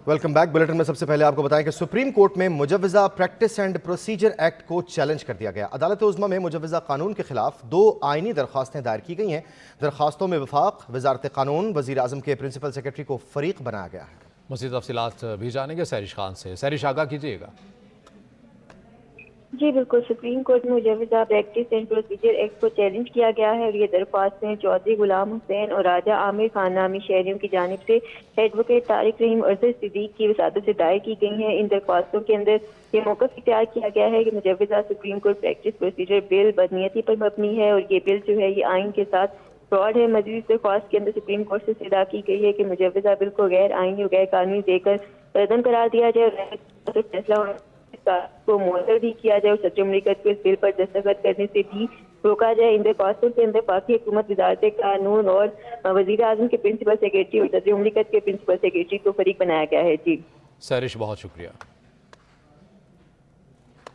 Welcome back. Bulletin में सबसे पहले आपको बताएं कि सुप्रीम कोर्ट में मुजव्वजा प्रैक्टिस एंड प्रोसीजर एक्ट को चैलेंज कर दिया गया। अदालत उज़्मा में मुजव्वजा कानून के खिलाफ 2 आईनी दरख्वास्तें दायर की गई हैं। दरख्वास्तों में वफाक, वजारत कानून, वज़ीर आज़म के प्रिंसिपल सेक्रेटरी को फरीक बनाया गया है। मज़ीद तफसीलात भी जानेंगे सैरिश खान से। सैरिश, आगाह कीजिएगा। जी बिल्कुल, सुप्रीम कोर्ट में मुजव्वजा प्रैक्टिस एंड प्रोसीजर एक्ट को चैलेंज किया गया है और ये दरख्वास्तें चौधरी गुलाम हुसैन और राजा आमिर खान नामी शहरियों की जानिब से एडवोकेट तारिक रहीम अरसद सिद्दीक की वसादत से दायर की गई हैं। इन दरख्वास्तों के अंदर ये मौक़िफ़ इख्तियार किया गया है कि मुजव्वजा supreme court practice procedure bill बदनीयती पर मबनी है और ये बिल जो है ये आइन के साथ फ्रॉड है। मजीद दरख्वास्त के अंदर सुप्रीम कोर्ट से इस्तदा की गई है कि मुजव्वजा बिल को गैर आइनी और गैर कानूनी देकर रद्दन करार दिया जाए और फैसला को मुअत्तल भी किया जाए और सदर मुमलिकत को इस बिल पर दस्तखत करने से भी रोका जाए। इन दरख्वास्तों के अंदर पाकी हुकूमत, वजारत कानून और वज़ीर आज़म के प्रिंसिपल सेक्रेटरी और सदर मुमलिकत के प्रिंसिपल सेक्रेटरी को फरीक बनाया गया है। जी सैरिश, बहुत शुक्रिया।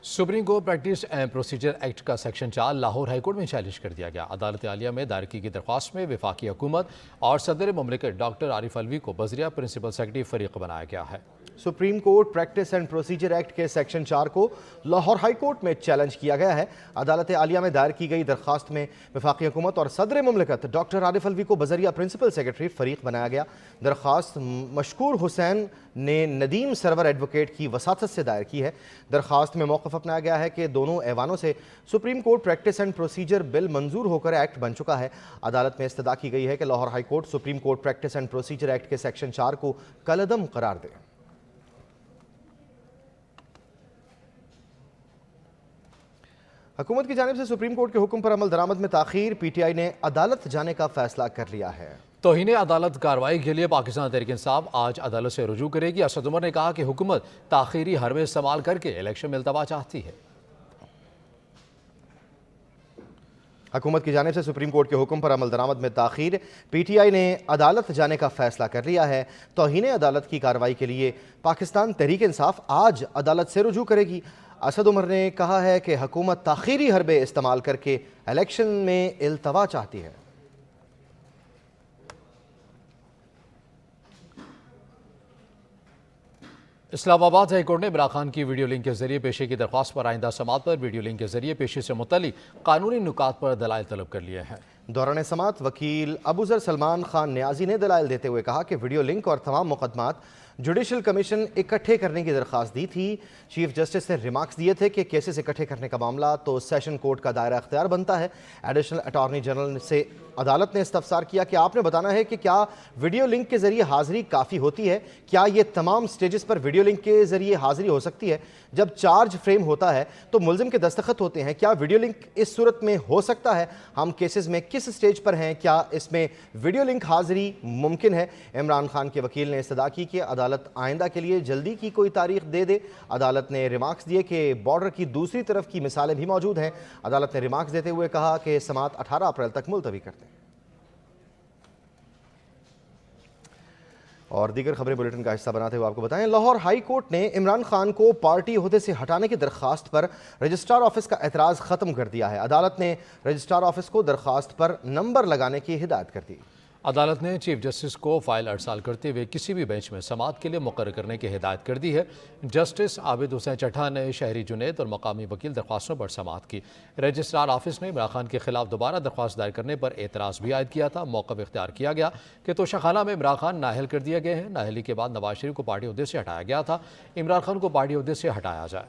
Supreme court practice and procedure act का सेक्शन 4 लाहौर हाईकोर्ट में चैलेंज कर दिया गया। अदालत आलिया में दायर की गई दरख्वास्त में वफाकी हुकूमत और सदर मुमलिकत डॉक्टर आरिफ अलवी को बजरिया प्रिंसिपल सेक्रेटरी फरीक बनाया गया है। Supreme court practice and procedure act के सेक्शन 4 को लाहौर हाई कोर्ट में चैलेंज किया गया है। अदालत आलिया में दायर की गई दरख्वास्त में वफाकी हुकूमत और सदर मुमलिकत डॉक्टर आरिफ अलवी को बजरिया प्रिंसिपल सेक्रेटरी फरीक बनाया गया। दरख्वास्त मशकूर हुसैन ने नदीम सरवर एडवोकेट की वसातत से दायर की है। दरख्वास्त में मौक़िफ़ अपनाया गया है कि दोनों ऐवानों से supreme court practice and procedure bill मंजूर होकर एक्ट बन चुका है। अदालत में इस्तदा की गई है कि Lahore high court supreme court practice and procedure act के सेक्शन 4 को कलअदम करार दे। हुकूमत की जानिब से सुप्रीम कोर्ट के हुक्म पर अमल दरामद में ताख़ीर, पीटीआई ने अदालत जाने का फैसला कर लिया है। तौहीन अदालत कार्रवाई के लिए पाकिस्तान तहरीक इंसाफ आज अदालत से रुजू करेगी। असद उमर ने कहा कि हुकूमत ताख़ीरी हरबे इस्तेमाल करके इलेक्शन में इल्तवा चाहती है। हुकूमत की जानिब से सुप्रीम कोर्ट के हुक्म पर अमल दरामद में ताख़ीर, पीटीआई ने अदालत जाने का फैसला कर लिया है। तौहीन अदालत की कार्रवाई के लिए पाकिस्तान तहरीक इंसाफ आज अदालत से रुजू करेगी। असद उमर ने कहा है कि हुकूमत ताख़ीरी हरबे इस्तेमाल करके इलेक्शन में इल्तवा चाहती है। इस्लामाबाद हाई कोर्ट ने इमरान खान की वीडियो लिंक के जरिए पेशी की दरख्वास्त पर आइंदा समात पर वीडियो लिंक के जरिए पेशी से मुतल्लिक कानूनी नुकात पर दलाइल तलब कर लिए हैं। दौरान समात वकील अबूजर सलमान खान न्याजी ने दलाइल देते हुए कहा कि वीडियो लिंक और तमाम मुकदमात जुडिशल कमीशन इकट्ठे करने की दरख्वास्त दी थी। चीफ जस्टिस ने रिमार्क्स दिए थे कि केसेस इकट्ठे करने का मामला तो सेशन कोर्ट का दायरा अख्तियार बनता है। एडिशनल अटॉर्नी जनरल से अदालत ने इस्तफसार किया कि आपने बताना है कि क्या वीडियो लिंक के जरिए हाजिरी काफ़ी होती है, क्या ये तमाम स्टेजेस पर वीडियो लिंक के जरिए हाजिरी हो सकती है। जब चार्ज फ्रेम होता है तो मुलजिम के दस्तखत होते हैं, क्या वीडियो लिंक इस सूरत में हो सकता है? हम केसेस में किस स्टेज पर हैं, क्या इसमें वीडियो लिंक हाजिरी मुमकिन है? इमरान खान के वकील ने इस्तदा की कि अदालत आइंदा के लिए जल्दी की कोई तारीख दे दे। अदालत ने रिमार्क्स दिए कि बॉर्डर की दूसरी तरफ की मिसालें भी मौजूद हैं। अदालत ने रिमार्क्स देते हुए कहा कि समात 18 अप्रैल तक मुलतवी करते हैं। और दीगर खबरें बुलेटिन का हिस्सा बनाते हुए आपको बताएं, लाहौर हाई कोर्ट ने इमरान खान को पार्टी ओहदे से हटाने की दरख्वास्त पर रजिस्ट्रार ऑफिस का एतराज़ ख़त्म कर दिया है। अदालत ने रजिस्ट्रार ऑफिस को दरख्वास्त पर नंबर लगाने की हिदायत कर दी। अदालत ने चीफ जस्टिस को फाइल अरसाल करते हुए किसी भी बेंच में समात के लिए मुकर्रर करने की हिदायत कर दी है। जस्टिस आबिद हुसैन चट्टा ने शहरी जुनैद और मकामी वकील दरख्वास्तों पर समात की। रजिस्ट्रार ऑफिस ने इमरान खान के खिलाफ दोबारा दरख्वास्त दायर करने पर एतराज़ भी आयद किया था। मौक़िफ़ इख्तियार किया गया कि तोशाखाना में इमरान खान नाअहल कर दिए गए हैं। नाअहली के बाद नवाज शरीफ को पार्टी ओहदे से हटाया गया था। इमरान खान को पार्टी ओहदे से हटाया जाए।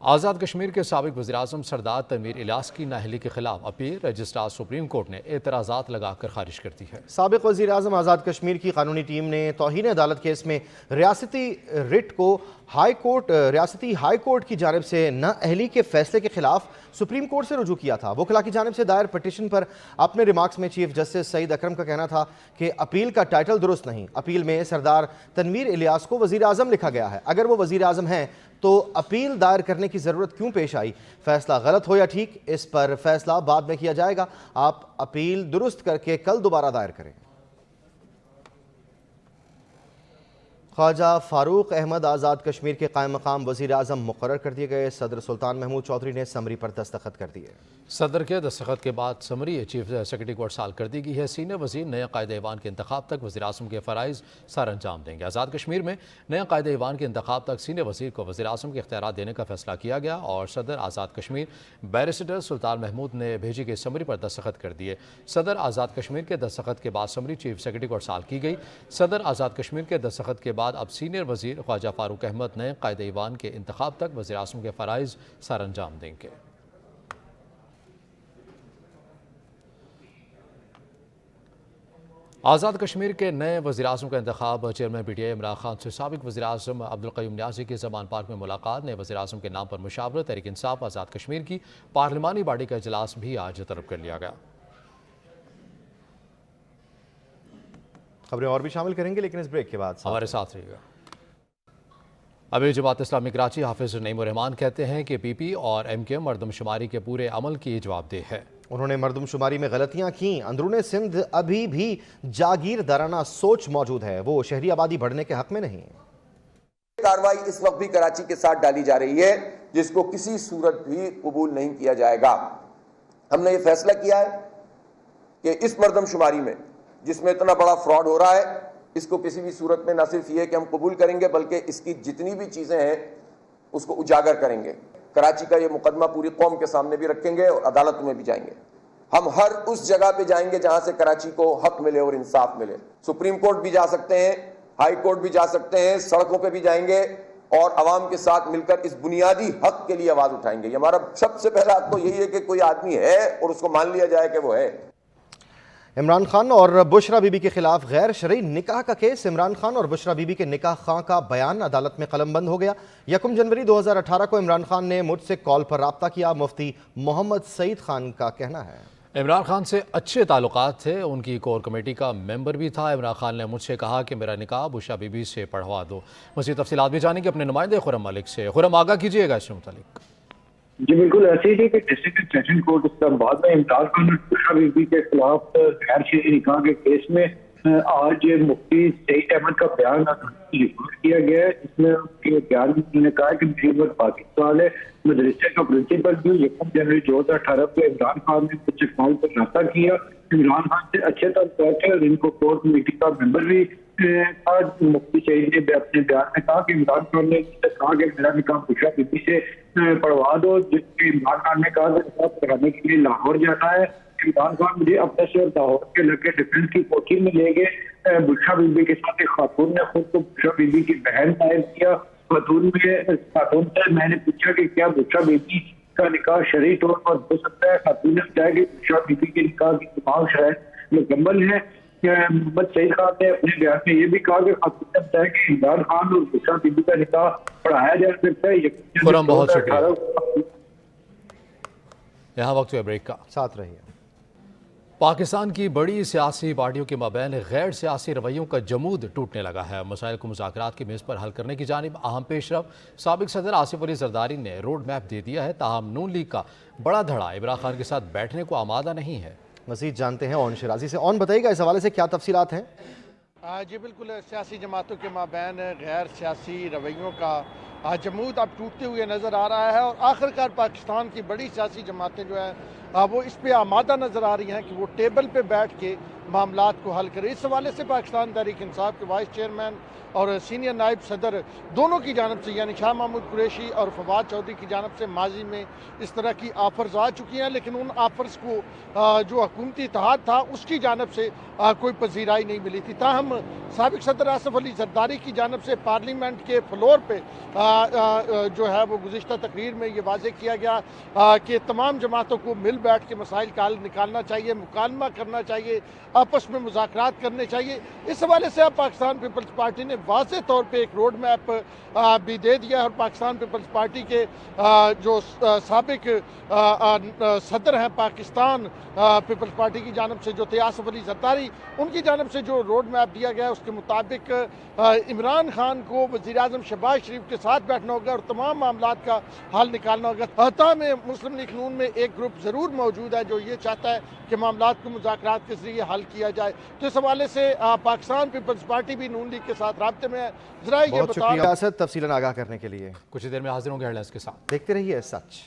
आज़ाद कश्मीर के साबिक वज़ीर-ए-आज़म सरदार तनवीर इलियास की नाअहली के खिलाफ अपील रजिस्ट्रार सुप्रीम कोर्ट ने एतराज़ात लगाकर खारिज कर दी है। साबिक वज़ीर-ए-आज़म आज़ाद कश्मीर की कानूनी टीम ने तौहीन अदालत केस में रियासती रिट को रियासती हाई कोर्ट की जानिब से नाअहली के फैसले के खिलाफ सुप्रीम कोर्ट से रुजू किया था। वकला की जानिब से दायर पटिशन पर अपने रिमार्क्स में चीफ जस्टिस सईद अकरम का कहना था कि अपील का टाइटल दुरुस्त नहीं। अपील में सरदार तनवीर इलियास को वज़ीर-ए-आज़म लिखा गया है। अगर वो वज़ीर-ए-आज़म हैं तो अपील दायर करने की ज़रूरत क्यों पेश आई? फैसला गलत हो या ठीक, इस पर फैसला बाद में किया जाएगा। आप अपील दुरुस्त करके कल दोबारा दायर करें। ख्वाजा फारूक अहमद आज़ाद कश्मीर के कायम मकाम वज़ीर आज़म मुकर्रर कर दिए गए। सदर सुल्तान महमूद चौधरी ने समरी पर दस्तखत कर दिए। सदर के दस्तखत के बाद समरी चीफ सेक्रेटरी को अरसाल कर दी गई है। सीनियर वजीर नए कायदे ईवान के इंतखाब तक वज़ीर आज़म के फ़राइज़ सर अंजाम देंगे। आज़ाद कश्मीर में नए कायदे ईवान के इंतखाब तक सीनियर वजीर को वज़ीर आज़म के इख्तियारात देने का फैसला किया गया और सदर आज़ाद कश्मीर बैरिस्टर सुल्तान महमूद ने भेजी गई समरी पर दस्तखत कर दिए। सदर आज़ाद कश्मीर के दस्तखत के बाद समरी चीफ सेक्रेटरी को अरसाल की गई। सदर आज़ाद कश्मीर के दस्तखत के बाद अब सीनियर वजीर ख्वाजा फारूक अहमद नए कायदे ईवान के इंतखाब तक वज़ीर आज़म के फ़राइज़ सर अंजाम देंगे। आज़ाद कश्मीर के नए वज़ीर आज़म का इंतखाब चेयरमैन PTI इमरान खान से साबिक़ वज़ीर आज़म अब्दुल क़य्यूम नियाज़ी की ज़मान पार्क में मुलाकात। नए वज़ीर आज़म के नाम पर मुशावरत तहरीक इंसाफ आज़ाद कश्मीर की पार्लिमानी बॉडी का इजलास भी आज तलब कर लिया गया। खबरें और भी शामिल करेंगे, लेकिन इस ब्रेक के बाद हमारे साथ रहिएगा। अमीर जमात इस्लामी कराची हाफिज़ नईमुर रहमान कहते हैं कि PP और MK मरदमशुमारी के पूरे अमल की जवाबदेह है। उन्होंने मरदमशुमारी में गलतियां की। अंदरूने सिंध अभी भी जागीरदाराना सोच मौजूद है, वो शहरी आबादी बढ़ने के हक में नहीं। कार्रवाई इस वक्त भी कराची के साथ डाली जा रही है, जिसको किसी सूरत भी कबूल नहीं किया जाएगा। हमने ये फैसला किया है कि इस मरदमशुमारी में जिसमें इतना बड़ा फ्रॉड हो रहा है, इसको किसी भी सूरत में न सिर्फ ये कि हम कबूल करेंगे, बल्कि इसकी जितनी भी चीजें हैं उसको उजागर करेंगे। कराची का ये मुकदमा पूरी कौम के सामने भी रखेंगे और अदालत में भी जाएंगे। हम हर उस जगह पे जाएंगे जहां से कराची को हक मिले और इंसाफ मिले। सुप्रीम कोर्ट भी जा सकते हैं, हाई कोर्ट भी जा सकते हैं, सड़कों पे भी जाएंगे और अवाम के साथ मिलकर इस बुनियादी हक के लिए आवाज उठाएंगे। ये हमारा सबसे पहला हक तो यही है कि कोई आदमी है और उसको मान लिया जाए कि वो है। इमरान खान और बुशरा बीबी के खिलाफ गैर शरई निकाह का केस। इमरान खान और बुशरा बीबी के निकाह खां का बयान अदालत में कलमबंद हो गया। 1 जनवरी 2018 को इमरान खान ने मुझसे कॉल पर राब्ता किया। मुफ्ती मोहम्मद सईद खान का कहना है, इमरान खान से अच्छे ताल्लुकात थे, उनकी कोर कमेटी का मेंबर भी था। इमरान खान ने मुझसे कहा कि मेरा निकाह बुशरा बीबी से पढ़वा दो। मज़ीद तफसीलात भी जानेंगे अपने नुमाइंदे खुरम मलिक से। खुरम, आगाह कीजिएगा इससे मुतालिक। जी बिल्कुल ऐसे ही कि डिस्ट्रिक्ट सेशन कोर्ट इस्लामाबाद में इमरान खान और बुशरा बीबी के खिलाफ गैर शरई निकाह के केस में आज मुफ्ती सईद अहमद का बयान रिकॉर्ड किया गया है। इसमें उनके बयान में उन्होंने कहा कि मेरी उम्र पाकिस्तान है, मदरसे का प्रिंसिपल भी। 1 जनवरी 2018 को इमरान खान ने मुझसे कॉल पर राब्ता किया। इमरान खान से अच्छे ताल्लुकात है और इनको कोर कमेटी का मेंबर भी आज मुफ्ती सईद ने अपने बयान में कहा कि इमरान खान ने कहा कि मेरा निकाह बुशरा बीबी से पढ़वा दो। जिसके इमरान खान ने कहा कि निकाह पढ़ाने के लिए लाहौर जाना है। इमरान खान मुझे अपने से लाहौर के लगे डिफेंस की कोचिंग में ले गए। बुशरा बीबी के साथ एक खातून ने खुद को बुशरा बीबी की बहन तायद किया। खातून से मैंने पूछा कि क्या बुशरा बीबी का निकाह शरई तौर पर हो सकता है। खातून ने बताया कि बुशरा बीबी के निकाह की तमाम शराइत मुकम्मल है। मोहम्मद सईद खान ने अपने बयान में ये भी कहा कि खातून ने बताया कि इमरान खान और बुशरा बीबी का निकाह पढ़ाया जा सकता है। बहुत शुक्रिया। यहाँ वक्त हुआ ब्रेक का, साथ रहिए। पाकिस्तान की बड़ी सियासी पार्टियों के माबैन गैर सियासी रवैयों का जमूद टूटने लगा है। मसाइल को मुज़ाकरात की मेज़ पर हल करने की जानिब अहम पेशरफ साबिक़ सदर आसिफ अली जरदारी ने रोड मैप दे दिया है। ताहम नून लीग का बड़ा धड़ा इमरान खान के साथ बैठने को आमादा नहीं है। मज़ीद जानते हैं ओन शराजी से। ओन, बताइएगा इस हवाले से क्या तफसीलात हैं? जी बिल्कुल, सियासी जमातों के माबैन गैर सियासी रवैयों का जमूद अब टूटते हुए नज़र आ रहा है और आखिरकार पाकिस्तान की बड़ी सियासी जमातें जो हैं वो इस पे आमादा नज़र आ रही हैं कि वो टेबल पे बैठ के मामलात को हल करें। इस हवाले से पाकिस्तान तहरीक इंसाफ के वाइस चेयरमैन और सीनियर नायब सदर दोनों की जानब से, यानी शाह महमूद कुरैशी और फवाद चौधरी की जानब से माजी में इस तरह की आफर्स आ चुकी हैं, लेकिन उन आफर्स को जो हुकूमती इत्तेहाद था उसकी जानब से कोई पजीराई नहीं मिली थी। ताहम साबिक़ सदर आसिफ अली जरदारी की जानब से पार्लियामेंट के फ्लोर पे जो है वो गुज़िश्ता तकरीर में ये वाज़ेह किया गया कि तमाम जमातों को मिल बैठ के मसाइल का हल निकालना चाहिए, मुकालमा करना चाहिए, आपस में मुज़ाकरात करने चाहिए। इस हवाले से अब पाकिस्तान पीपल्स पार्टी ने वाज़ेह तौर पे एक रोड मैप भी दे दिया और पाकिस्तान पीपल्स पार्टी के जो साबिक़ सदर हैं पाकिस्तान पीपल्स पार्टी की जानब से जो थे आसिफ अली जरदारी, उनकी जानब से जो रोड मैप दिया गया उसके मुताबिक इमरान खान को वज़ीर आज़म शहबाज शरीफ के साथ साथ बैठना होगा और तमाम मामला का हल निकालना होगा। अता में मुस्लिम लीग नून में एक ग्रुप ज़रूर मौजूद है जो ये चाहता है कि मामला को मुज़ाकरात के जरिए हल किया जाए। तो इस हवाले से पाकिस्तान पीपल्स पार्टी भी नून लीग के साथ राब्ते में है। जरा ये बहुत बताओ। शुक्रिया असद तफसीलन आगाह करने के लिए। कुछ ही देर में हाजिर होंगे हेडलाइंस के साथ। देखते रहिए सच।